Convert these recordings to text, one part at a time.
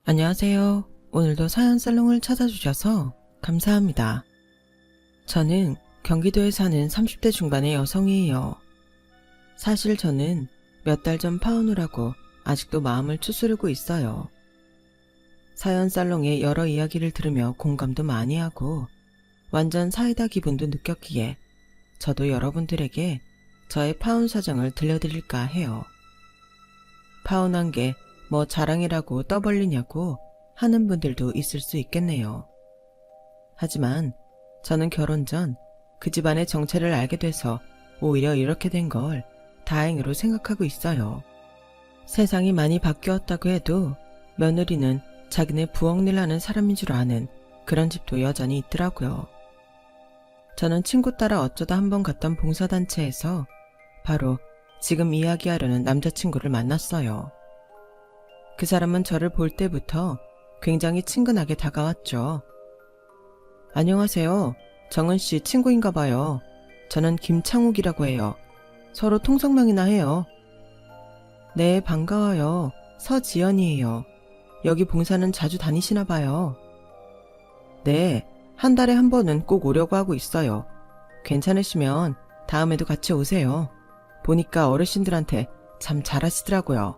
안녕하세요. 오늘도 사연 살롱을 찾아주셔서 감사합니다. 저는 경기도에 사는 30대 중반의 여성이에요. 사실 저는 몇 달 전 파혼을 하고 아직도 마음을 추스르고 있어요. 사연 살롱의 여러 이야기를 들으며 공감도 많이 하고 완전 사이다 기분도 느꼈기에 저도 여러분들에게 저의 파혼 사정을 들려드릴까 해요. 파혼한 게 뭐 자랑이라고 떠벌리냐고 하는 분들도 있을 수 있겠네요. 하지만 저는 결혼 전 그 집안의 정체를 알게 돼서 오히려 이렇게 된 걸 다행으로 생각하고 있어요. 세상이 많이 바뀌었다고 해도 며느리는 자기네 부엌일 하는 사람인 줄 아는 그런 집도 여전히 있더라고요. 저는 친구 따라 어쩌다 한번 갔던 봉사단체에서 바로 지금 이야기하려는 남자친구를 만났어요. 그 사람은 저를 볼 때부터 굉장히 친근하게 다가왔죠. 안녕하세요. 정은씨 친구인가 봐요. 저는 김창욱이라고 해요. 서로 통성명이나 해요. 네, 반가워요. 서지연이에요. 여기 봉사는 자주 다니시나 봐요. 네, 한 달에 한 번은 꼭 오려고 하고 있어요. 괜찮으시면 다음에도 같이 오세요. 보니까 어르신들한테 참 잘하시더라고요.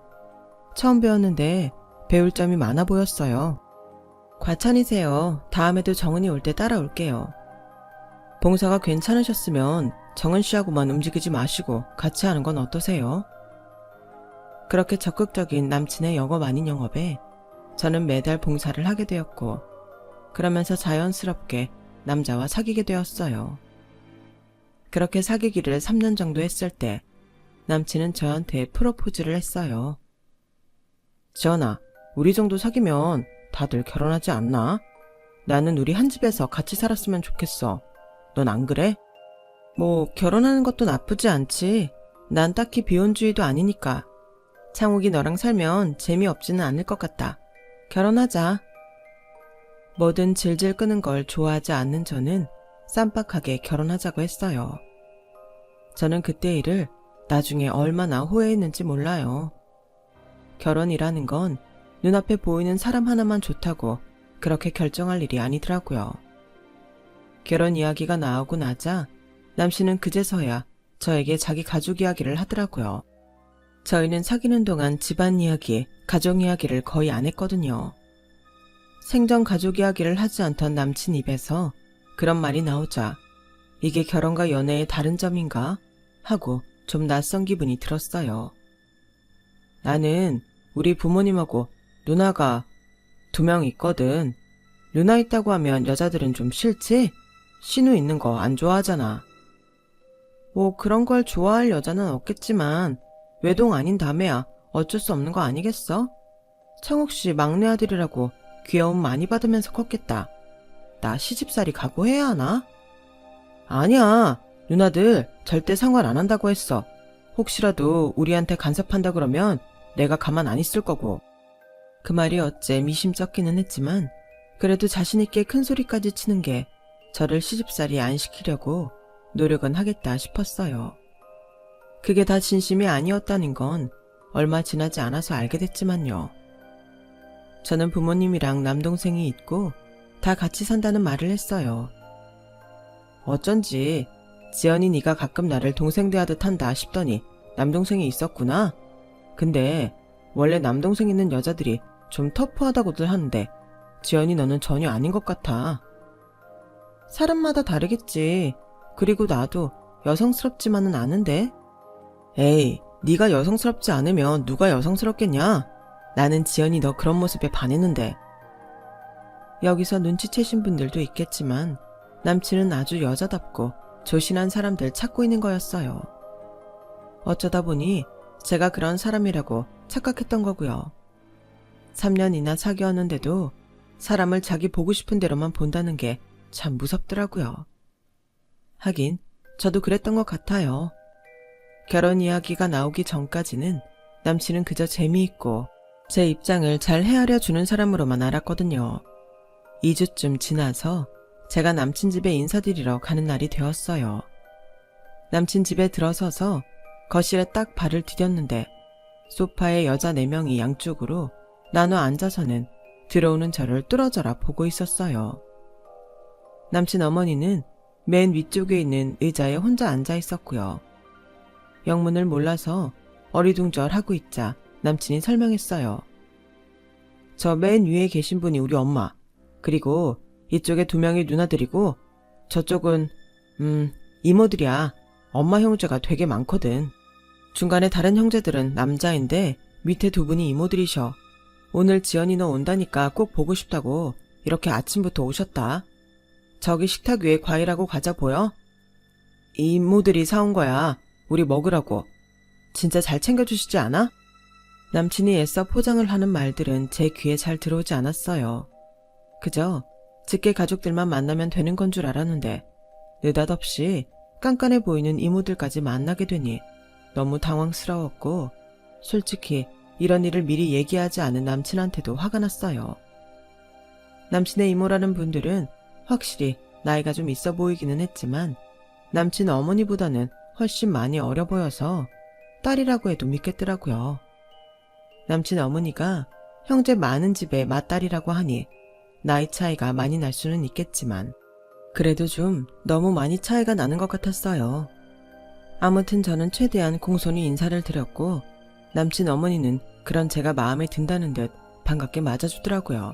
처음 배웠는데 배울 점이 많아 보였어요. 과찬이세요. 다음에도 정은이 올 때 따라올게요. 봉사가 괜찮으셨으면 정은 씨하고만 움직이지 마시고 같이 하는 건 어떠세요? 그렇게 적극적인 남친의 영업 아닌 영업에 저는 매달 봉사를 하게 되었고 그러면서 자연스럽게 남자와 사귀게 되었어요. 그렇게 사귀기를 3년 정도 했을 때 남친은 저한테 프로포즈를 했어요. 지연아, 우리 정도 사귀면 다들 결혼하지 않나? 나는 우리 한 집에서 같이 살았으면 좋겠어. 넌 안 그래? 뭐 결혼하는 것도 나쁘지 않지. 난 딱히 비혼주의도 아니니까. 창욱이 너랑 살면 재미없지는 않을 것 같다. 결혼하자. 뭐든 질질 끄는 걸 좋아하지 않는 저는 쌈박하게 결혼하자고 했어요. 저는 그때 일을 나중에 얼마나 후회했는지 몰라요. 결혼이라는 건 눈앞에 보이는 사람 하나만 좋다고 그렇게 결정할 일이 아니더라고요. 결혼 이야기가 나오고 나자 남씨는 그제서야 저에게 자기 가족 이야기를 하더라고요. 저희는 사귀는 동안 집안 이야기, 가족 이야기를 거의 안 했거든요. 생전 가족 이야기를 하지 않던 남친 입에서 그런 말이 나오자 이게 결혼과 연애의 다른 점인가? 하고 좀 낯선 기분이 들었어요. 나는 우리 부모님하고 누나가 2명 있거든. 누나 있다고 하면 여자들은 좀 싫지? 신우 있는 거 안 좋아하잖아. 뭐 그런 걸 좋아할 여자는 없겠지만 외동 아닌 다매야 어쩔 수 없는 거 아니겠어? 창욱 씨 막내 아들이라고 귀여움 많이 받으면서 컸겠다. 나 시집살이 각오해야 하나? 아니야. 누나들 절대 상관 안 한다고 했어. 혹시라도 우리한테 간섭한다 그러면 내가 가만 안 있을 거고. 그 말이 어째 미심쩍기는 했지만 그래도 자신있게 큰 소리까지 치는 게 저를 시집살이 안 시키려고 노력은 하겠다 싶었어요. 그게 다 진심이 아니었다는 건 얼마 지나지 않아서 알게 됐지만요. 저는 부모님이랑 남동생이 있고 다 같이 산다는 말을 했어요. 어쩐지 지연이 네가 가끔 나를 동생 대하듯 한다 싶더니 남동생이 있었구나. 근데 원래 남동생 있는 여자들이 좀 터프하다고들 하는데 지연이 너는 전혀 아닌 것 같아. 사람마다 다르겠지. 그리고 나도 여성스럽지만은 않은데. 에이, 네가 여성스럽지 않으면 누가 여성스럽겠냐? 나는 지연이 너 그런 모습에 반했는데. 여기서 눈치채신 분들도 있겠지만 남친은 아주 여자답고 조신한 사람들 찾고 있는 거였어요. 어쩌다 보니 제가 그런 사람이라고 착각했던 거고요. 3년이나 사귀었는데도 사람을 자기 보고 싶은 대로만 본다는 게 참 무섭더라고요. 하긴 저도 그랬던 것 같아요. 결혼 이야기가 나오기 전까지는 남친은 그저 재미있고 제 입장을 잘 헤아려 주는 사람으로만 알았거든요. 2주쯤 지나서 제가 남친 집에 인사드리러 가는 날이 되었어요. 남친 집에 들어서서 거실에 딱 발을 디뎠는데 소파에 여자 4명이 양쪽으로 나눠 앉아서는 들어오는 저를 뚫어져라 보고 있었어요. 남친 어머니는 맨 위쪽에 있는 의자에 혼자 앉아 있었고요. 영문을 몰라서 어리둥절하고 있자 남친이 설명했어요. 저 맨 위에 계신 분이 우리 엄마, 그리고 이쪽에 2명이 누나들이고 저쪽은 이모들이야. 엄마 형제가 되게 많거든. 중간에 다른 형제들은 남자인데 밑에 2분이 이모들이셔. 오늘 지연이 너 온다니까 꼭 보고 싶다고 이렇게 아침부터 오셨다. 저기 식탁 위에 과일하고 과자 보여? 이모들이 사온 거야. 우리 먹으라고. 진짜 잘 챙겨주시지 않아? 남친이 애써 포장을 하는 말들은 제 귀에 잘 들어오지 않았어요. 그저 직계 가족들만 만나면 되는 건 줄 알았는데 느닷없이 깐깐해 보이는 이모들까지 만나게 되니 너무 당황스러웠고 솔직히 이런 일을 미리 얘기하지 않은 남친한테도 화가 났어요. 남친의 이모라는 분들은 확실히 나이가 좀 있어 보이기는 했지만 남친 어머니보다는 훨씬 많이 어려 보여서 딸이라고 해도 믿겠더라고요. 남친 어머니가 형제 많은 집의 맏딸이라고 하니 나이 차이가 많이 날 수는 있겠지만 그래도 좀 너무 많이 차이가 나는 것 같았어요. 아무튼 저는 최대한 공손히 인사를 드렸고 남친 어머니는 그런 제가 마음에 든다는 듯 반갑게 맞아주더라고요.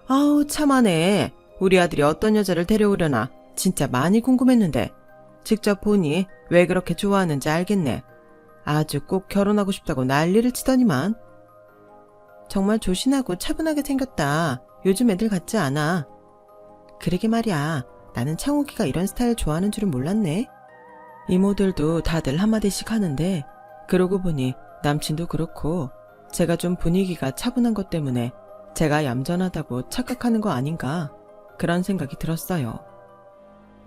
아우 참하네. 우리 아들이 어떤 여자를 데려오려나 진짜 많이 궁금했는데 직접 보니 왜 그렇게 좋아하는지 알겠네. 아주 꼭 결혼하고 싶다고 난리를 치더니만. 정말 조신하고 차분하게 생겼다. 요즘 애들 같지 않아. 그러게 말이야. 나는 창욱이가 이런 스타일 좋아하는 줄은 몰랐네. 이모들도 다들 한마디씩 하는데 그러고 보니 남친도 그렇고 제가 좀 분위기가 차분한 것 때문에 제가 얌전하다고 착각하는 거 아닌가 그런 생각이 들었어요.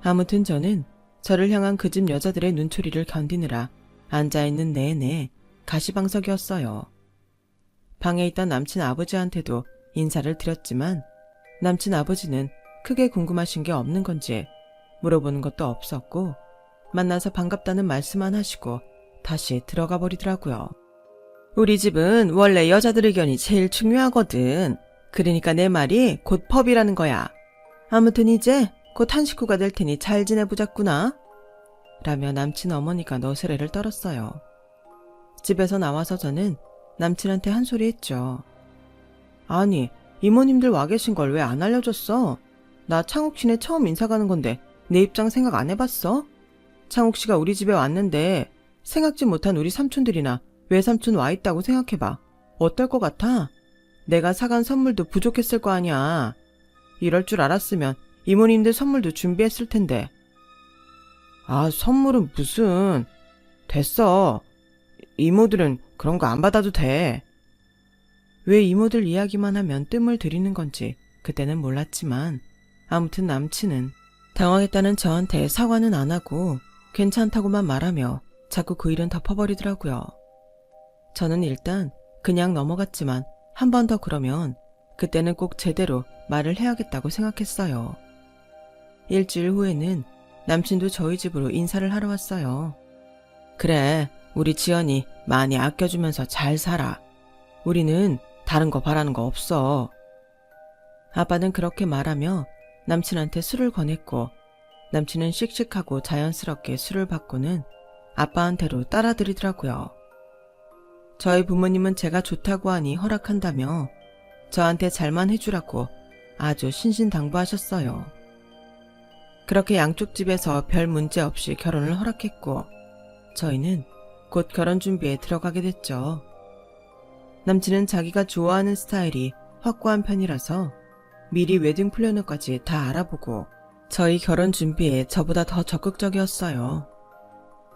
아무튼 저는 저를 향한 그 집 여자들의 눈초리를 견디느라 앉아있는 내내 가시방석이었어요. 방에 있던 남친 아버지한테도 인사를 드렸지만 남친 아버지는 크게 궁금하신 게 없는 건지 물어보는 것도 없었고 만나서 반갑다는 말씀만 하시고 다시 들어가 버리더라고요. 우리 집은 원래 여자들 의견이 제일 중요하거든. 그러니까 내 말이 곧 펍이라는 거야. 아무튼 이제 곧 한 식구가 될 테니 잘 지내보자꾸나. 라며 남친 어머니가 너스레를 떨었어요. 집에서 나와서 저는 남친한테 한 소리 했죠. 아니, 이모님들 와 계신 걸 왜 안 알려줬어? 나 창욱 씨네 처음 인사 가는 건데 내 입장 생각 안 해봤어? 창욱 씨가 우리 집에 왔는데 생각지 못한 우리 삼촌들이나 외삼촌 와 있다고 생각해봐. 어떨 것 같아? 내가 사간 선물도 부족했을 거 아니야. 이럴 줄 알았으면 이모님들 선물도 준비했을 텐데. 아, 선물은 무슨. 됐어. 이모들은 그런 거 안 받아도 돼. 왜 이모들 이야기만 하면 뜸을 들이는 건지 그때는 몰랐지만 아무튼 남친은 당황했다는 저한테 사과는 안 하고 괜찮다고만 말하며 자꾸 그 일은 덮어버리더라고요. 저는 일단 그냥 넘어갔지만 한 번 더 그러면 그때는 꼭 제대로 말을 해야겠다고 생각했어요. 일주일 후에는 남친도 저희 집으로 인사를 하러 왔어요. 그래, 우리 지연이 많이 아껴주면서 잘 살아. 우리는 다른 거 바라는 거 없어. 아빠는 그렇게 말하며 남친한테 술을 권했고 남친은 씩씩하고 자연스럽게 술을 받고는 아빠한테로 따라들이더라고요. 저희 부모님은 제가 좋다고 하니 허락한다며 저한테 잘만 해주라고 아주 신신당부하셨어요. 그렇게 양쪽 집에서 별 문제 없이 결혼을 허락했고 저희는 곧 결혼 준비에 들어가게 됐죠. 남친은 자기가 좋아하는 스타일이 확고한 편이라서 미리 웨딩 플래너까지 다 알아보고 저희 결혼 준비에 저보다 더 적극적이었어요.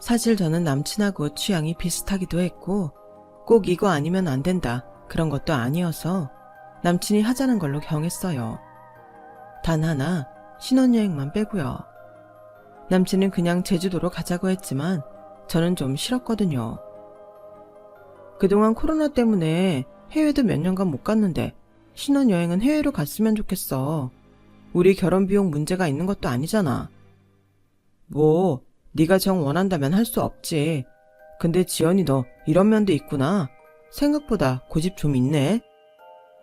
사실 저는 남친하고 취향이 비슷하기도 했고 꼭 이거 아니면 안 된다 그런 것도 아니어서 남친이 하자는 걸로 경했어요. 단 하나 신혼여행만 빼고요. 남친은 그냥 제주도로 가자고 했지만 저는 좀 싫었거든요. 그동안 코로나 때문에 해외도 몇 년간 못 갔는데 신혼여행은 해외로 갔으면 좋겠어. 우리 결혼 비용 문제가 있는 것도 아니잖아. 뭐 네가 정 원한다면 할 수 없지. 근데 지연이 너 이런 면도 있구나. 생각보다 고집 좀 있네.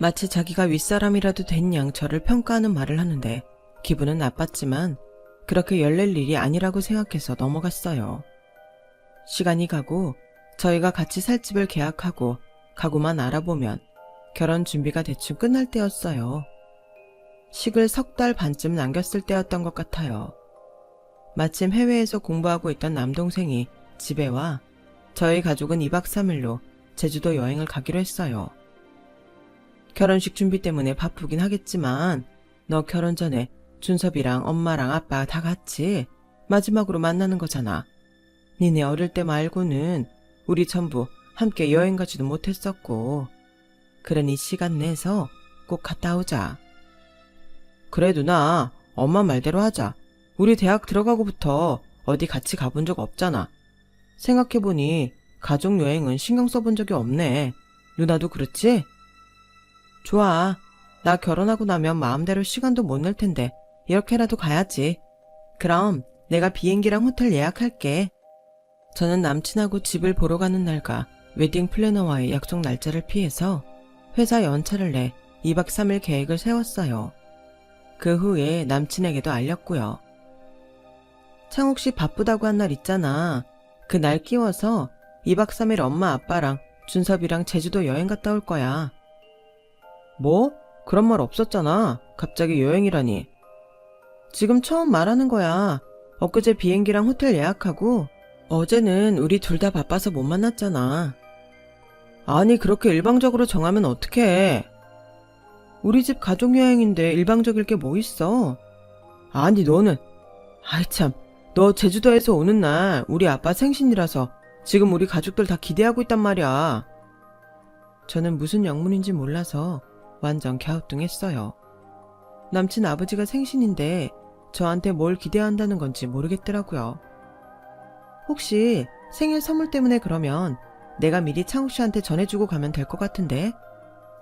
마치 자기가 윗사람이라도 된 양 저를 평가하는 말을 하는데 기분은 나빴지만 그렇게 열릴 일이 아니라고 생각해서 넘어갔어요. 시간이 가고 저희가 같이 살 집을 계약하고 가구만 알아보면 결혼 준비가 대충 끝날 때였어요. 식을 3달 반쯤 남겼을 때였던 것 같아요. 마침 해외에서 공부하고 있던 남동생이 집에 와 저희 가족은 2박 3일로 제주도 여행을 가기로 했어요. 결혼식 준비 때문에 바쁘긴 하겠지만 너 결혼 전에 준섭이랑 엄마랑 아빠 다 같이 마지막으로 만나는 거잖아. 니네 어릴 때 말고는 우리 전부 함께 여행 가지도 못했었고 그러니 시간 내서 꼭 갔다 오자. 그래 누나, 엄마 말대로 하자. 우리 대학 들어가고부터 어디 같이 가본 적 없잖아. 생각해보니 가족여행은 신경 써본 적이 없네. 누나도 그렇지? 좋아. 나 결혼하고 나면 마음대로 시간도 못 낼 텐데 이렇게라도 가야지. 그럼 내가 비행기랑 호텔 예약할게. 저는 남친하고 집을 보러 가는 날과 웨딩 플래너와의 약속 날짜를 피해서 회사 연차를 내 2박 3일 계획을 세웠어요. 그 후에 남친에게도 알렸고요. 창욱 씨 바쁘다고 한 날 있잖아. 그 날 끼워서 2박 3일 엄마 아빠랑 준섭이랑 제주도 여행 갔다 올 거야. 뭐? 그런 말 없었잖아. 갑자기 여행이라니. 지금 처음 말하는 거야. 엊그제 비행기랑 호텔 예약하고 어제는 우리 둘 다 바빠서 못 만났잖아. 아니 그렇게 일방적으로 정하면 어떡해. 우리 집 가족여행인데 일방적일 게 뭐 있어. 아니 너는 아이 참 너 제주도에서 오는 날 우리 아빠 생신이라서 지금 우리 가족들 다 기대하고 있단 말이야. 저는 무슨 영문인지 몰라서 완전 갸우뚱했어요. 남친 아버지가 생신인데 저한테 뭘 기대한다는 건지 모르겠더라고요. 혹시 생일 선물 때문에 그러면 내가 미리 창욱 씨한테 전해주고 가면 될 것 같은데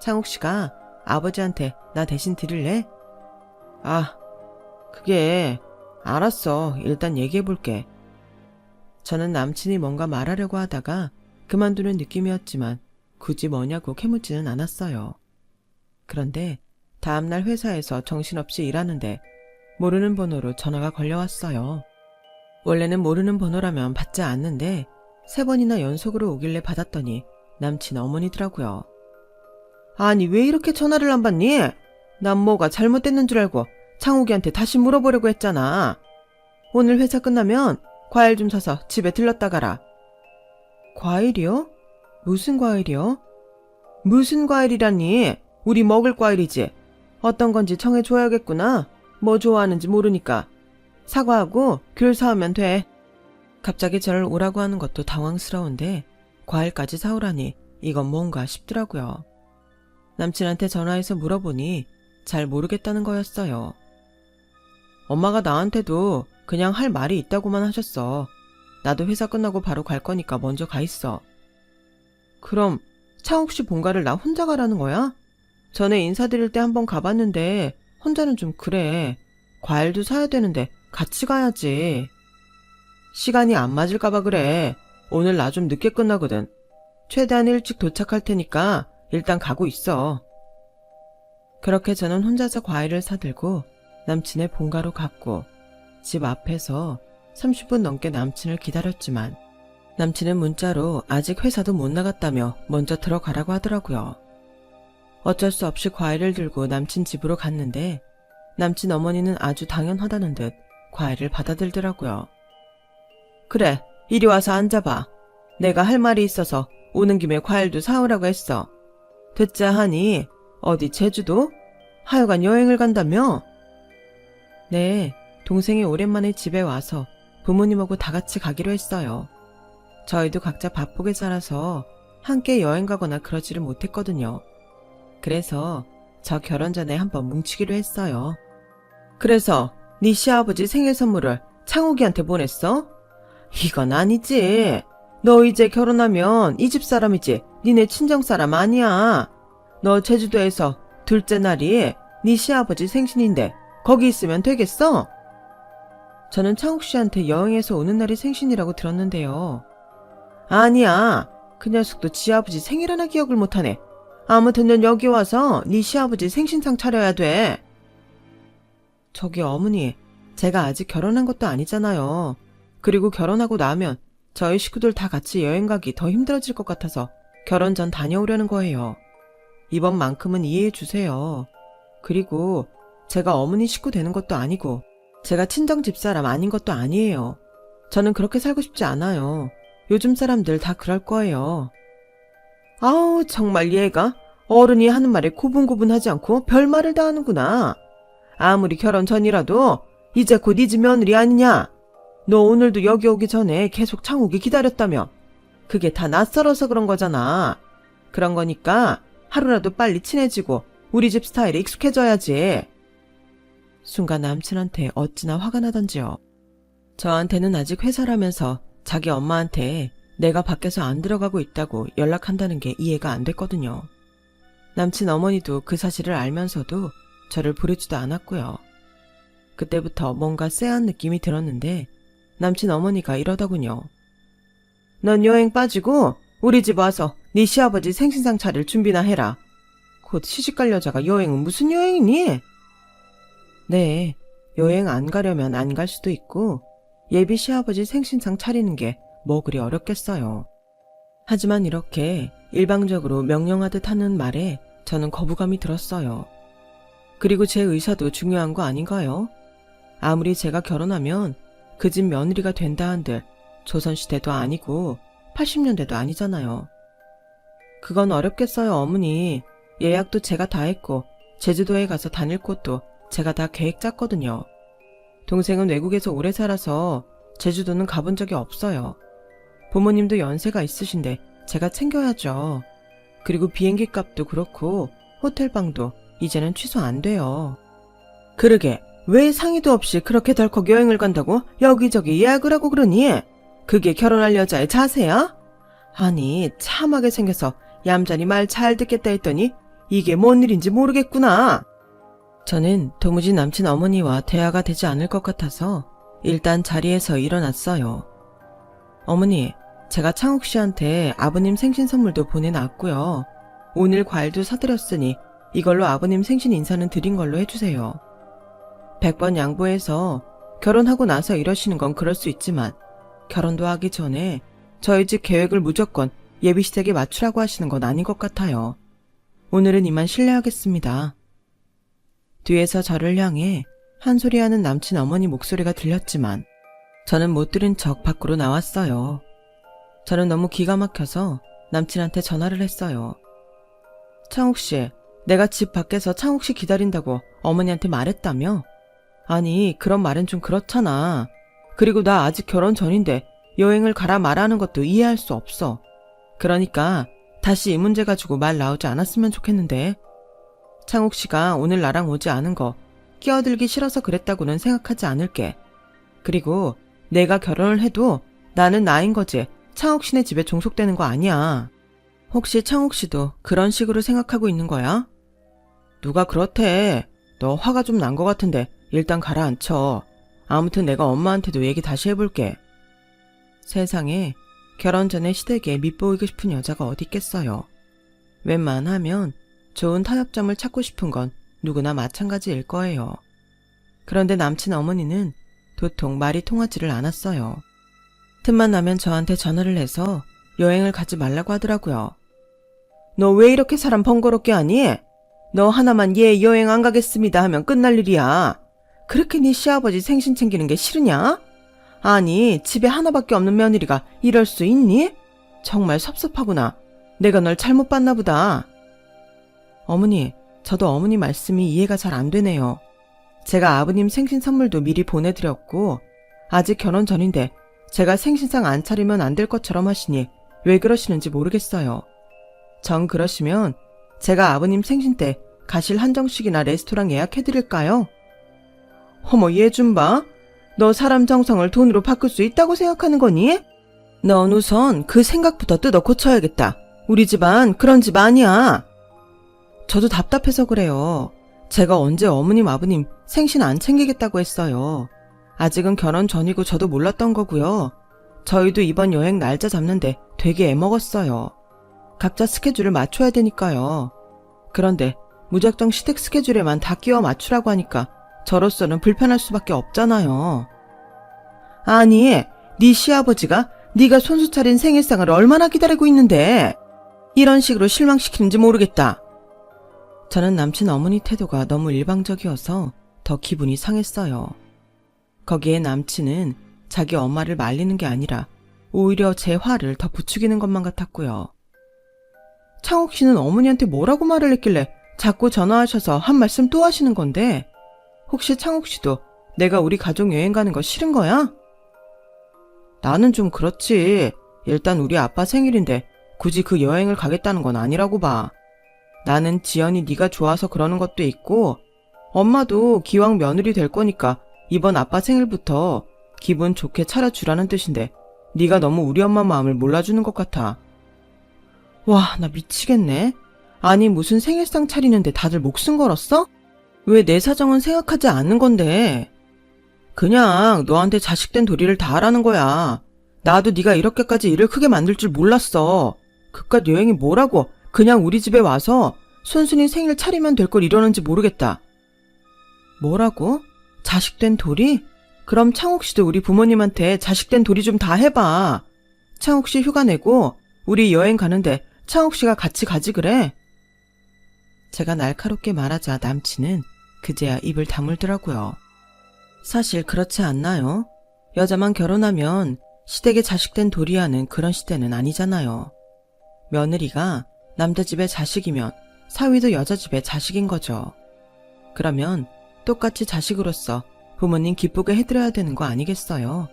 창욱 씨가 아버지한테 나 대신 드릴래? 아, 그게 알았어. 일단 얘기해볼게. 저는 남친이 뭔가 말하려고 하다가 그만두는 느낌이었지만 굳이 뭐냐고 캐묻지는 않았어요. 그런데 다음날 회사에서 정신없이 일하는데 모르는 번호로 전화가 걸려왔어요. 원래는 모르는 번호라면 받지 않는데 3번이나 연속으로 오길래 받았더니 남친 어머니더라고요. 아니 왜 이렇게 전화를 안 받니? 난 뭐가 잘못됐는 줄 알고 창욱이한테 다시 물어보려고 했잖아. 오늘 회사 끝나면 과일 좀 사서 집에 들렀다 가라. 과일이요? 무슨 과일이요? 무슨 과일이라니? 우리 먹을 과일이지. 어떤 건지 정해줘야겠구나. 뭐 좋아하는지 모르니까. 사과하고 귤 사오면 돼. 갑자기 저를 오라고 하는 것도 당황스러운데 과일까지 사오라니 이건 뭔가 싶더라고요. 남친한테 전화해서 물어보니 잘 모르겠다는 거였어요. 엄마가 나한테도 그냥 할 말이 있다고만 하셨어. 나도 회사 끝나고 바로 갈 거니까 먼저 가 있어. 그럼 창욱 씨 본가를 나 혼자 가라는 거야? 전에 인사드릴 때 한번 가봤는데 혼자는 좀 그래. 과일도 사야 되는데 같이 가야지. 시간이 안 맞을까봐 그래. 오늘 나 좀 늦게 끝나거든. 최대한 일찍 도착할 테니까 일단 가고 있어. 그렇게 저는 혼자서 과일을 사들고 남친의 본가로 갔고 집 앞에서 30분 넘게 남친을 기다렸지만 남친은 문자로 아직 회사도 못 나갔다며 먼저 들어가라고 하더라고요. 어쩔 수 없이 과일을 들고 남친 집으로 갔는데 남친 어머니는 아주 당연하다는 듯 과일을 받아들더라고요. 그래, 이리 와서 앉아봐. 내가 할 말이 있어서 오는 김에 과일도 사오라고 했어. 듣자 하니 어디 제주도? 하여간 여행을 간다며? 네, 동생이 오랜만에 집에 와서 부모님하고 다 같이 가기로 했어요. 저희도 각자 바쁘게 살아서 함께 여행 가거나 그러지를 못했거든요. 그래서 저 결혼 전에 한번 뭉치기로 했어요. 그래서 네 시아버지 생일 선물을 창욱이한테 보냈어? 이건 아니지. 너 이제 결혼하면 이 집 사람이지 니네 친정 사람 아니야. 너 제주도에서 둘째 날이 네 시아버지 생신인데 거기 있으면 되겠어? 저는 창욱 씨한테 여행에서 오는 날이 생신이라고 들었는데요. 아니야. 그 녀석도 지 아버지 생일 하나 기억을 못하네. 아무튼 넌 여기 와서 네 시아버지 생신상 차려야 돼. 저기 어머니, 제가 아직 결혼한 것도 아니잖아요. 그리고 결혼하고 나면 저희 식구들 다 같이 여행 가기 더 힘들어질 것 같아서 결혼 전 다녀오려는 거예요. 이번만큼은 이해해 주세요. 그리고 제가 어머니 식구 되는 것도 아니고 제가 친정 집사람 아닌 것도 아니에요. 저는 그렇게 살고 싶지 않아요. 요즘 사람들 다 그럴 거예요. 아우, 정말 얘가 어른이 하는 말에 고분고분하지 않고 별말을 다 하는구나. 아무리 결혼 전이라도 이제 곧 이 집 며느리 아니냐? 너 오늘도 여기 오기 전에 계속 창욱이 기다렸다며. 그게 다 낯설어서 그런 거잖아. 그런 거니까 하루라도 빨리 친해지고 우리 집 스타일에 익숙해져야지. 순간 남친한테 어찌나 화가 나던지요. 저한테는 아직 회사라면서 자기 엄마한테 내가 밖에서 안 들어가고 있다고 연락한다는 게 이해가 안 됐거든요. 남친 어머니도 그 사실을 알면서도 저를 부르지도 않았고요. 그때부터 뭔가 쎄한 느낌이 들었는데 남친 어머니가 이러더군요. 넌 여행 빠지고 우리 집 와서 네 시아버지 생신상 차릴 준비나 해라. 곧 시집갈 여자가 여행은 무슨 여행이니? 네, 여행 안 가려면 안 갈 수도 있고 예비 시아버지 생신상 차리는 게 뭐 그리 어렵겠어요. 하지만 이렇게 일방적으로 명령하듯 하는 말에 저는 거부감이 들었어요. 그리고 제 의사도 중요한 거 아닌가요? 아무리 제가 결혼하면 그 집 며느리가 된다 한들 조선시대도 아니고 80년대도 아니잖아요. 그건 어렵겠어요, 어머니. 예약도 제가 다 했고 제주도에 가서 다닐 곳도 제가 다 계획 짰거든요. 동생은 외국에서 오래 살아서 제주도는 가본 적이 없어요. 부모님도 연세가 있으신데 제가 챙겨야죠. 그리고 비행기 값도 그렇고 호텔방도 이제는 취소 안 돼요. 그러게 왜 상의도 없이 그렇게 덜컥 여행을 간다고 여기저기 예약을 하고 그러니? 그게 결혼할 여자의 자세야? 아니, 참하게 생겨서 얌전히 말 잘 듣겠다 했더니 이게 뭔 일인지 모르겠구나. 저는 도무지 남친 어머니와 대화가 되지 않을 것 같아서 일단 자리에서 일어났어요. 어머니, 제가 창욱 씨한테 아버님 생신 선물도 보내놨고요. 오늘 과일도 사드렸으니 이걸로 아버님 생신 인사는 드린 걸로 해주세요. 100번 양보해서 결혼하고 나서 이러시는 건 그럴 수 있지만 결혼도 하기 전에 저희 집 계획을 무조건 예비 시댁에 맞추라고 하시는 건 아닌 것 같아요. 오늘은 이만 실례하겠습니다. 뒤에서 저를 향해 한 소리하는 남친 어머니 목소리가 들렸지만 저는 못 들은 척 밖으로 나왔어요. 저는 너무 기가 막혀서 남친한테 전화를 했어요. 창욱 씨, 내가 집 밖에서 창욱 씨 기다린다고 어머니한테 말했다며? 아니, 그런 말은 좀 그렇잖아. 그리고 나 아직 결혼 전인데 여행을 가라 말하는 것도 이해할 수 없어. 그러니까 다시 이 문제 가지고 말 나오지 않았으면 좋겠는데. 창욱 씨가 오늘 나랑 오지 않은 거 끼어들기 싫어서 그랬다고는 생각하지 않을게. 그리고 내가 결혼을 해도 나는 나인 거지 창욱 씨네 집에 종속되는 거 아니야. 혹시 창욱 씨도 그런 식으로 생각하고 있는 거야? 누가 그렇대. 너 화가 좀 난 거 같은데 일단 가라앉혀. 아무튼 내가 엄마한테도 얘기 다시 해볼게. 세상에 결혼 전에 시댁에 밉보이고 싶은 여자가 어디 있겠어요. 웬만하면 좋은 타협점을 찾고 싶은 건 누구나 마찬가지일 거예요. 그런데 남친 어머니는 도통 말이 통하지를 않았어요. 틈만 나면 저한테 전화를 해서 여행을 가지 말라고 하더라고요. 너 왜 이렇게 사람 번거롭게 하니? 너 하나만 예 여행 안 가겠습니다 하면 끝날 일이야. 그렇게 네 시아버지 생신 챙기는 게 싫으냐? 아니, 집에 하나밖에 없는 며느리가 이럴 수 있니? 정말 섭섭하구나. 내가 널 잘못 봤나 보다. 어머니, 저도 어머니 말씀이 이해가 잘 안 되네요. 제가 아버님 생신 선물도 미리 보내드렸고 아직 결혼 전인데 제가 생신상 안 차리면 안 될 것처럼 하시니 왜 그러시는지 모르겠어요. 정 그러시면 제가 아버님 생신 때 가실 한정식이나 레스토랑 예약해드릴까요? 어머, 얘 좀 봐. 너 사람 정성을 돈으로 바꿀 수 있다고 생각하는 거니? 넌 우선 그 생각부터 뜯어 고쳐야겠다. 우리 집안 그런 집 아니야. 저도 답답해서 그래요. 제가 언제 어머님 아버님 생신 안 챙기겠다고 했어요. 아직은 결혼 전이고 저도 몰랐던 거고요. 저희도 이번 여행 날짜 잡는데 되게 애먹었어요. 각자 스케줄을 맞춰야 되니까요. 그런데 무작정 시댁 스케줄에만 다 끼워 맞추라고 하니까 저로서는 불편할 수밖에 없잖아요. 아니, 네 시아버지가 네가 손수 차린 생일상을 얼마나 기다리고 있는데 이런 식으로 실망시키는지 모르겠다. 저는 남친 어머니 태도가 너무 일방적이어서 더 기분이 상했어요. 거기에 남친은 자기 엄마를 말리는 게 아니라 오히려 제 화를 더 부추기는 것만 같았고요. 창옥 씨는 어머니한테 뭐라고 말을 했길래 자꾸 전화하셔서 한 말씀 또 하시는 건데 혹시 창옥 씨도 내가 우리 가족 여행 가는 거 싫은 거야? 나는 좀 그렇지. 일단 우리 아빠 생일인데 굳이 그 여행을 가겠다는 건 아니라고 봐. 나는 지연이 네가 좋아서 그러는 것도 있고 엄마도 기왕 며느리 될 거니까 이번 아빠 생일부터 기분 좋게 차려주라는 뜻인데 네가 너무 우리 엄마 마음을 몰라주는 것 같아. 와, 나 미치겠네. 아니 무슨 생일상 차리는데 다들 목숨 걸었어? 왜 내 사정은 생각하지 않는 건데. 그냥 너한테 자식된 도리를 다 하라는 거야. 나도 네가 이렇게까지 일을 크게 만들 줄 몰랐어. 그깟 여행이 뭐라고 그냥 우리 집에 와서 순순히 생일 차리면 될 걸 이러는지 모르겠다. 뭐라고? 자식된 도리? 그럼 창옥 씨도 우리 부모님한테 자식된 도리 좀 다 해봐. 창옥 씨 휴가 내고 우리 여행 가는데 창옥 씨가 같이 가지 그래. 제가 날카롭게 말하자 남친은 그제야 입을 다물더라고요. 사실 그렇지 않나요? 여자만 결혼하면 시댁에 자식된 도리하는 그런 시대는 아니잖아요. 며느리가 남자 집의 자식이면 사위도 여자 집의 자식인 거죠. 그러면 똑같이 자식으로서 부모님 기쁘게 해드려야 되는 거 아니겠어요?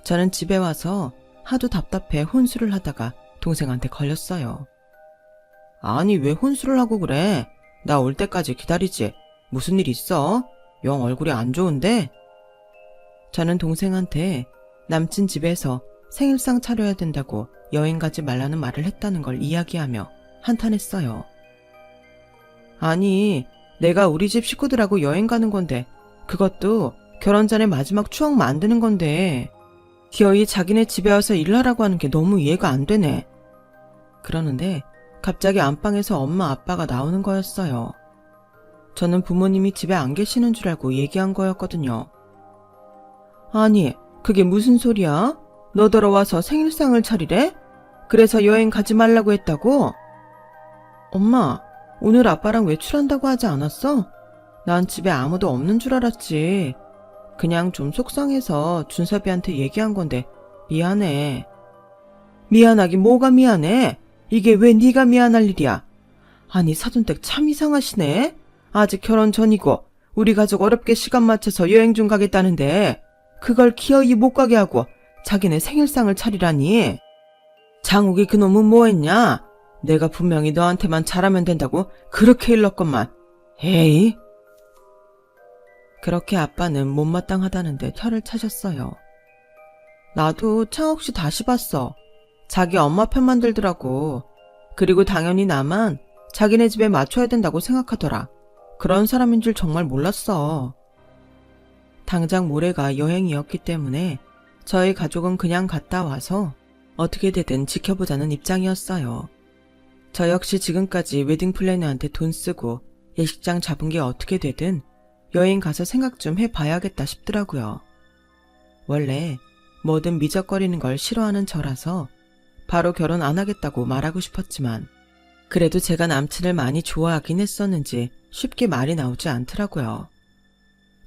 저는 집에 와서 하도 답답해 혼술을 하다가 동생한테 걸렸어요. 아니 왜 혼술을 하고 그래? 나 올 때까지 기다리지. 무슨 일 있어? 영 얼굴이 안 좋은데? 저는 동생한테 남친 집에서 생일상 차려야 된다고 여행 가지 말라는 말을 했다는 걸 이야기하며 한탄했어요. 아니, 내가 우리 집 식구들하고 여행 가는 건데 그것도 결혼 전에 마지막 추억 만드는 건데 기어이 자기네 집에 와서 일하라고 하는 게 너무 이해가 안 되네. 그러는데 갑자기 안방에서 엄마 아빠가 나오는 거였어요. 저는 부모님이 집에 안 계시는 줄 알고 얘기한 거였거든요. 아니, 그게 무슨 소리야? 너더러 와서 생일상을 차리래? 그래서 여행 가지 말라고 했다고? 엄마, 오늘 아빠랑 외출한다고 하지 않았어? 난 집에 아무도 없는 줄 알았지. 그냥 좀 속상해서 준섭이한테 얘기한 건데 미안해. 미안하긴 뭐가 미안해? 이게 왜 네가 미안할 일이야? 아니 사돈댁 참 이상하시네. 아직 결혼 전이고 우리 가족 어렵게 시간 맞춰서 여행 좀 가겠다는데 그걸 기어이 못 가게 하고 자기네 생일상을 차리라니. 장욱이 그놈은 뭐했냐? 내가 분명히 너한테만 잘하면 된다고 그렇게 일렀건만. 에이. 그렇게 아빠는 못마땅하다는데 혀를 차셨어요. 나도 창옥씨 다시 봤어. 자기 엄마 편만 들더라고. 그리고 당연히 나만 자기네 집에 맞춰야 된다고 생각하더라. 그런 사람인 줄 정말 몰랐어. 당장 모레가 여행이었기 때문에 저희 가족은 그냥 갔다 와서 어떻게 되든 지켜보자는 입장이었어요. 저 역시 지금까지 웨딩 플래너한테 돈 쓰고 예식장 잡은 게 어떻게 되든 여행 가서 생각 좀 해봐야겠다 싶더라고요. 원래 뭐든 미적거리는 걸 싫어하는 저라서 바로 결혼 안 하겠다고 말하고 싶었지만 그래도 제가 남친을 많이 좋아하긴 했었는지 쉽게 말이 나오지 않더라고요.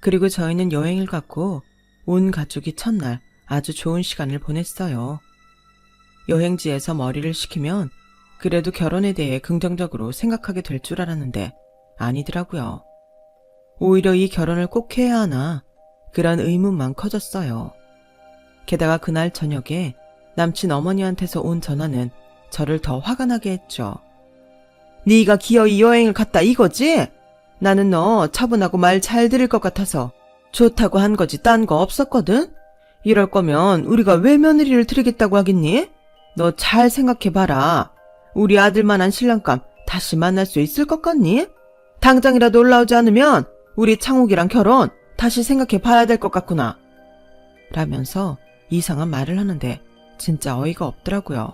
그리고 저희는 여행을 갔고 온 가족이 첫날 아주 좋은 시간을 보냈어요. 여행지에서 머리를 식히면 그래도 결혼에 대해 긍정적으로 생각하게 될 줄 알았는데 아니더라고요. 오히려 이 결혼을 꼭 해야 하나 그런 의문만 커졌어요. 게다가 그날 저녁에 남친 어머니한테서 온 전화는 저를 더 화가 나게 했죠. 네가 기어이 여행을 갔다 이거지? 나는 너 차분하고 말 잘 들을 것 같아서 좋다고 한 거지 딴 거 없었거든? 이럴 거면 우리가 왜 며느리를 드리겠다고 하겠니? 너 잘 생각해봐라. 우리 아들만한 신랑감 다시 만날 수 있을 것 같니? 당장이라도 올라오지 않으면 우리 창욱이랑 결혼 다시 생각해봐야 될 것 같구나. 라면서 이상한 말을 하는데 진짜 어이가 없더라고요.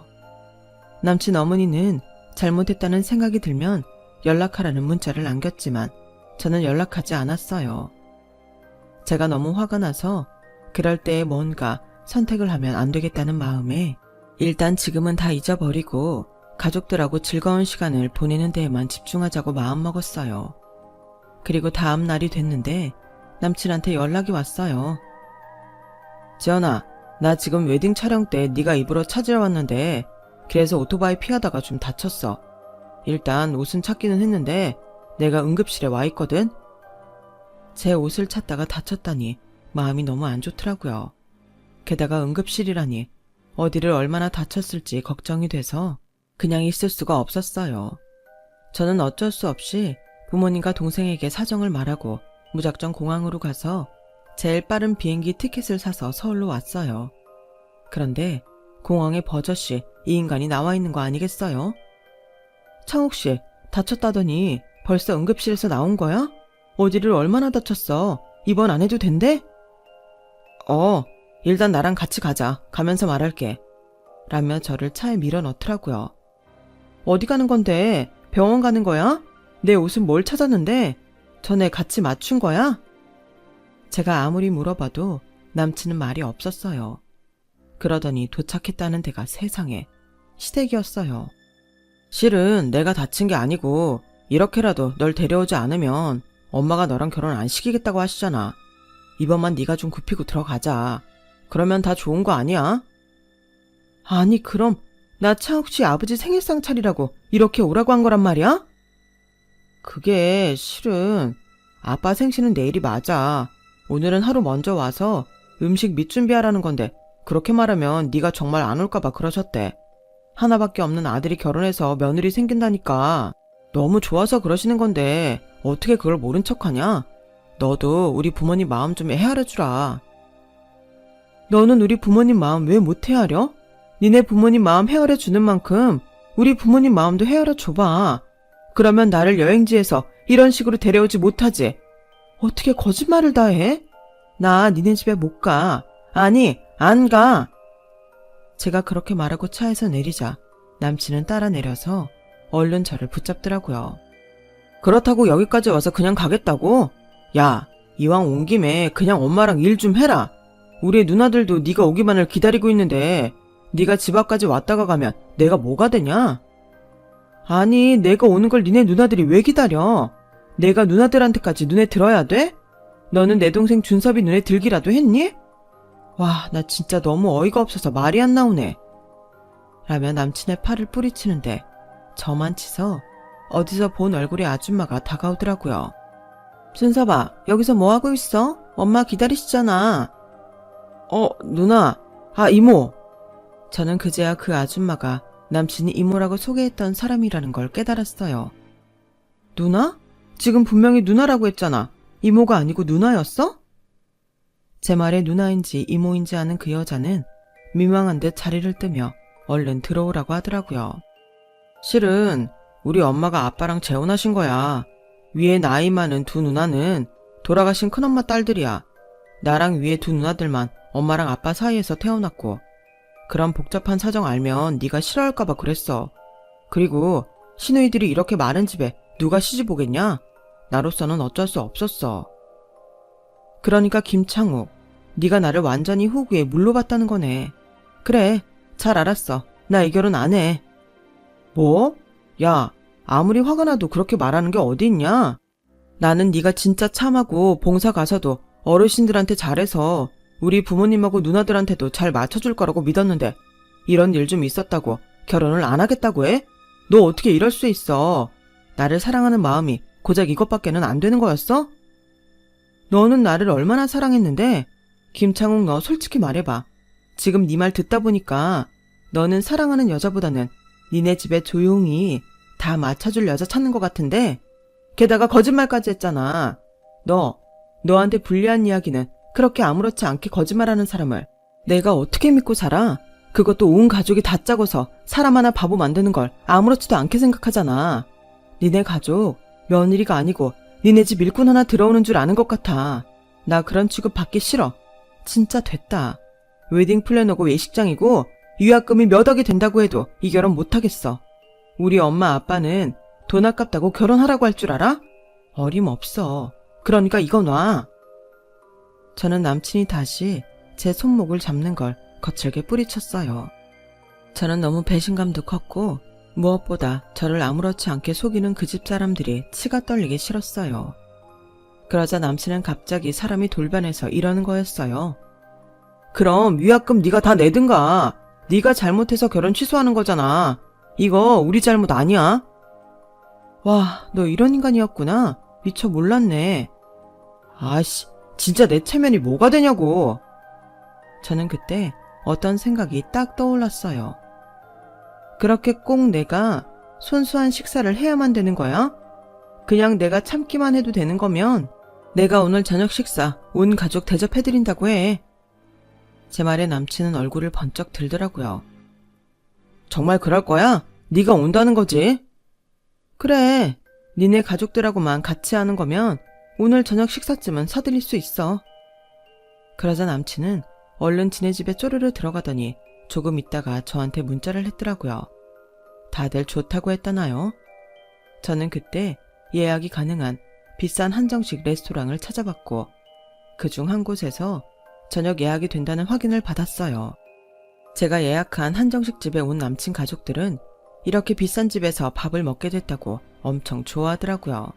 남친 어머니는 잘못했다는 생각이 들면 연락하라는 문자를 남겼지만 저는 연락하지 않았어요. 제가 너무 화가 나서 그럴 때 뭔가 선택을 하면 안 되겠다는 마음에 일단 지금은 다 잊어버리고 가족들하고 즐거운 시간을 보내는 데에만 집중하자고 마음먹었어요. 그리고 다음 날이 됐는데 남친한테 연락이 왔어요. 지연아, 나 지금 웨딩 촬영 때 네가 입으러 찾으러 왔는데 그래서 오토바이 피하다가 좀 다쳤어. 일단 옷은 찾기는 했는데 내가 응급실에 와 있거든? 제 옷을 찾다가 다쳤다니 마음이 너무 안 좋더라고요. 게다가 응급실이라니 어디를 얼마나 다쳤을지 걱정이 돼서 그냥 있을 수가 없었어요. 저는 어쩔 수 없이 부모님과 동생에게 사정을 말하고 무작정 공항으로 가서 제일 빠른 비행기 티켓을 사서 서울로 왔어요. 그런데 공항에 버젓이 이 인간이 나와 있는 거 아니겠어요? 창욱 씨, 다쳤다더니 벌써 응급실에서 나온 거야? 어디를 얼마나 다쳤어? 입원 안 해도 된대? 일단 나랑 같이 가자. 가면서 말할게. 라며 저를 차에 밀어 넣더라고요. 어디 가는 건데? 병원 가는 거야? 내 옷은 뭘 찾았는데? 전에 같이 맞춘 거야? 제가 아무리 물어봐도 남친은 말이 없었어요. 그러더니 도착했다는 데가 세상에 시댁이었어요. 실은 내가 다친 게 아니고 이렇게라도 널 데려오지 않으면 엄마가 너랑 결혼 안 시키겠다고 하시잖아. 이번만 네가 좀 굽히고 들어가자. 그러면 다 좋은 거 아니야? 아니 그럼 나 차욱 씨 아버지 생일상 차리라고 이렇게 오라고 한 거란 말이야? 그게 실은 아빠 생신은 내일이 맞아. 오늘은 하루 먼저 와서 음식 밑준비하라는 건데 그렇게 말하면 네가 정말 안 올까 봐 그러셨대. 하나밖에 없는 아들이 결혼해서 며느리 생긴다니까. 너무 좋아서 그러시는 건데 어떻게 그걸 모른 척하냐? 너도 우리 부모님 마음 좀 헤아려주라. 너는 우리 부모님 마음 왜 못 헤아려? 니네 부모님 마음 헤아려주는 만큼 우리 부모님 마음도 헤아려줘봐. 그러면 나를 여행지에서 이런 식으로 데려오지 못하지. 어떻게 거짓말을 다 해? 나 니네 집에 못 가. 아니, 안 가. 제가 그렇게 말하고 차에서 내리자 남친은 따라 내려서 얼른 저를 붙잡더라고요. 그렇다고 여기까지 와서 그냥 가겠다고? 야, 이왕 온 김에 그냥 엄마랑 일 좀 해라. 우리 누나들도 네가 오기만을 기다리고 있는데 네가 집 앞까지 왔다가 가면 내가 뭐가 되냐? 아니, 내가 오는 걸 니네 누나들이 왜 기다려? 내가 누나들한테까지 눈에 들어야 돼? 너는 내 동생 준섭이 눈에 들기라도 했니? 와, 나 진짜 너무 어이가 없어서 말이 안 나오네. 라며 남친의 팔을 뿌리치는데 저만 치서 어디서 본 얼굴의 아줌마가 다가오더라고요. 준섭아, 여기서 뭐하고 있어? 엄마 기다리시잖아. 누나. 이모. 저는 그제야 그 아줌마가 남친이 이모라고 소개했던 사람이라는 걸 깨달았어요. 누나? 지금 분명히 누나라고 했잖아. 이모가 아니고 누나였어? 제 말에 누나인지 이모인지 아는 그 여자는 민망한 듯 자리를 뜨며 얼른 들어오라고 하더라고요. 실은 우리 엄마가 아빠랑 재혼하신 거야. 위에 나이 많은 두 누나는 돌아가신 큰엄마 딸들이야. 나랑 위에 두 누나들만 엄마랑 아빠 사이에서 태어났고 그런 복잡한 사정 알면 네가 싫어할까봐 그랬어. 그리고 시누이들이 이렇게 많은 집에 누가 시집 오겠냐? 나로서는 어쩔 수 없었어. 그러니까 김창욱, 네가 나를 완전히 호구에 물로 봤다는 거네. 그래, 잘 알았어. 나 이 결혼 안 해. 뭐? 야, 아무리 화가 나도 그렇게 말하는 게 어디 있냐? 나는 네가 진짜 참하고 봉사 가서도 어르신들한테 잘해서 우리 부모님하고 누나들한테도 잘 맞춰줄 거라고 믿었는데 이런 일 좀 있었다고 결혼을 안 하겠다고 해? 너 어떻게 이럴 수 있어? 나를 사랑하는 마음이 고작 이것밖에는 안 되는 거였어? 너는 나를 얼마나 사랑했는데? 김창욱, 너 솔직히 말해봐. 지금 네 말 듣다 보니까 너는 사랑하는 여자보다는 니네 집에 조용히 다 맞춰줄 여자 찾는 것 같은데 게다가 거짓말까지 했잖아. 너한테 불리한 이야기는 그렇게 아무렇지 않게 거짓말하는 사람을 내가 어떻게 믿고 살아? 그것도 온 가족이 다 짜고서 사람 하나 바보 만드는 걸 아무렇지도 않게 생각하잖아. 니네 가족 며느리가 아니고 니네 집 일꾼 하나 들어오는 줄 아는 것 같아. 나 그런 취급 받기 싫어. 진짜 됐다. 웨딩 플래너고 외식장이고 유학금이 몇 억이 된다고 해도 이 결혼 못하겠어. 우리 엄마 아빠는 돈 아깝다고 결혼하라고 할 줄 알아? 어림없어. 그러니까 이거 놔. 저는 남친이 다시 제 손목을 잡는 걸 거칠게 뿌리쳤어요. 저는 너무 배신감도 컸고 무엇보다 저를 아무렇지 않게 속이는 그 집 사람들이 치가 떨리기 싫었어요. 그러자 남친은 갑자기 사람이 돌변해서 이러는 거였어요. 그럼 위약금 네가 다 내든가. 네가 잘못해서 결혼 취소하는 거잖아. 이거 우리 잘못 아니야? 와, 너 이런 인간이었구나. 미처 몰랐네. 아씨, 진짜 내 체면이 뭐가 되냐고. 저는 그때 어떤 생각이 딱 떠올랐어요. 그렇게 꼭 내가 손수한 식사를 해야만 되는 거야? 그냥 내가 참기만 해도 되는 거면 내가 오늘 저녁 식사 온 가족 대접해드린다고 해. 제 말에 남친은 얼굴을 번쩍 들더라고요. 정말 그럴 거야? 네가 온다는 거지? 그래, 니네 가족들하고만 같이 하는 거면 오늘 저녁 식사쯤은 사드릴 수 있어. 그러자 남친은 얼른 지네 집에 쪼르르 들어가더니 조금 있다가 저한테 문자를 했더라고요. 다들 좋다고 했다나요? 저는 그때 예약이 가능한 비싼 한정식 레스토랑을 찾아봤고 그중 한 곳에서 저녁 예약이 된다는 확인을 받았어요. 제가 예약한 한정식 집에 온 남친 가족들은 이렇게 비싼 집에서 밥을 먹게 됐다고 엄청 좋아하더라고요.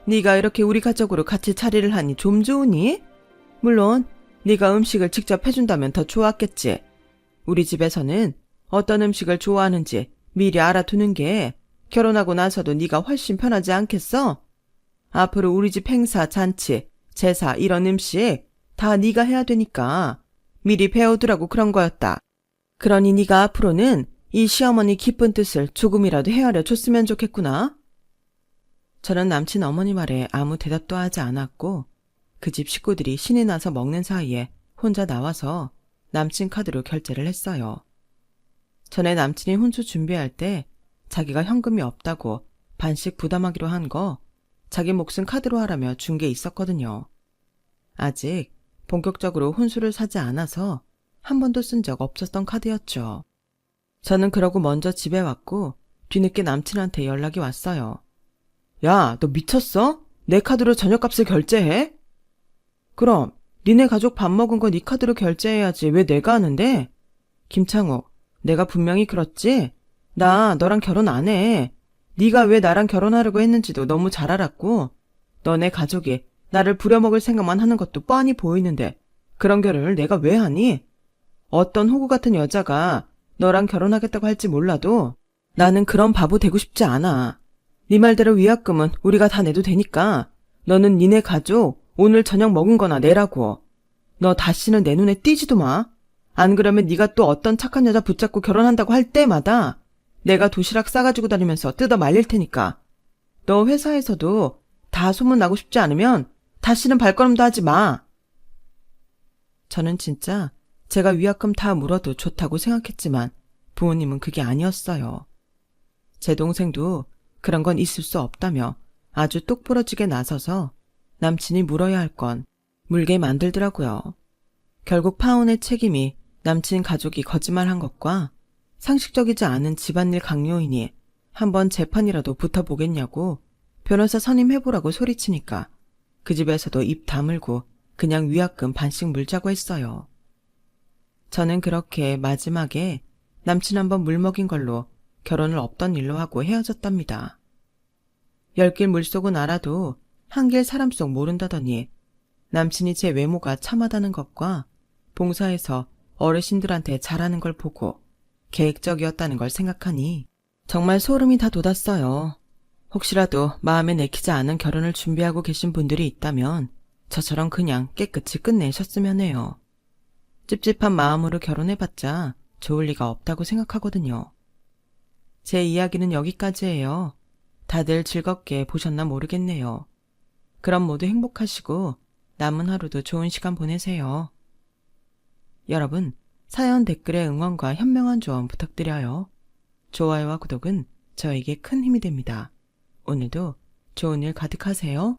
네가 이렇게 우리 가족으로 같이 차리를 하니 좀 좋으니? 물론 네가 음식을 직접 해준다면 더 좋았겠지. 우리 집에서는 어떤 음식을 좋아하는지 미리 알아두는 게 결혼하고 나서도 네가 훨씬 편하지 않겠어? 앞으로 우리 집 행사, 잔치, 제사 이런 음식 다 네가 해야 되니까 미리 배워두라고 그런 거였다. 그러니 네가 앞으로는 이 시어머니 기쁜 뜻을 조금이라도 헤아려 줬으면 좋겠구나. 저는 남친 어머니 말에 아무 대답도 하지 않았고 그 집 식구들이 신이 나서 먹는 사이에 혼자 나와서 남친 카드로 결제를 했어요. 전에 남친이 혼수 준비할 때 자기가 현금이 없다고 반씩 부담하기로 한 거 자기 몫은 카드로 하라며 준 게 있었거든요. 아직 본격적으로 혼수를 사지 않아서 한 번도 쓴 적 없었던 카드였죠. 저는 그러고 먼저 집에 왔고 뒤늦게 남친한테 연락이 왔어요. 야, 너 미쳤어? 내 카드로 저녁값을 결제해? 그럼 니네 가족 밥 먹은 거 네 카드로 결제해야지 왜 내가 하는데? 김창욱, 내가 분명히 그렇지? 나 너랑 결혼 안 해. 네가 왜 나랑 결혼하려고 했는지도 너무 잘 알았고 너네 가족이 나를 부려먹을 생각만 하는 것도 뻔히 보이는데 그런 결혼을 내가 왜 하니? 어떤 호구 같은 여자가 너랑 결혼하겠다고 할지 몰라도 나는 그런 바보 되고 싶지 않아. 네 말대로 위약금은 우리가 다 내도 되니까 너는 니네 가족 오늘 저녁 먹은 거나 내라고. 너 다시는 내 눈에 띄지도 마. 안 그러면 네가 또 어떤 착한 여자 붙잡고 결혼한다고 할 때마다 내가 도시락 싸가지고 다니면서 뜯어 말릴 테니까. 너 회사에서도 다 소문나고 싶지 않으면 다시는 발걸음도 하지 마. 저는 진짜 제가 위약금 다 물어도 좋다고 생각했지만 부모님은 그게 아니었어요. 제 동생도 그런 건 있을 수 없다며 아주 똑부러지게 나서서 남친이 물어야 할 건 물게 만들더라고요. 결국 파혼의 책임이 남친 가족이 거짓말한 것과 상식적이지 않은 집안일 강요인이 한번 재판이라도 붙어보겠냐고 변호사 선임해보라고 소리치니까 그 집에서도 입 다물고 그냥 위약금 반씩 물자고 했어요. 저는 그렇게 마지막에 남친 한번 물먹인 걸로 결혼을 없던 일로 하고 헤어졌답니다. 열길 물속은 알아도 한길 사람 속 모른다더니 남친이 제 외모가 참하다는 것과 봉사해서 어르신들한테 잘하는 걸 보고 계획적이었다는 걸 생각하니 정말 소름이 다 돋았어요. 혹시라도 마음에 내키지 않은 결혼을 준비하고 계신 분들이 있다면 저처럼 그냥 깨끗이 끝내셨으면 해요. 찝찝한 마음으로 결혼해봤자 좋을 리가 없다고 생각하거든요. 제 이야기는 여기까지예요. 다들 즐겁게 보셨나 모르겠네요. 그럼 모두 행복하시고 남은 하루도 좋은 시간 보내세요. 여러분, 사연 댓글에 응원과 현명한 조언 부탁드려요. 좋아요와 구독은 저에게 큰 힘이 됩니다. 오늘도 좋은 일 가득하세요.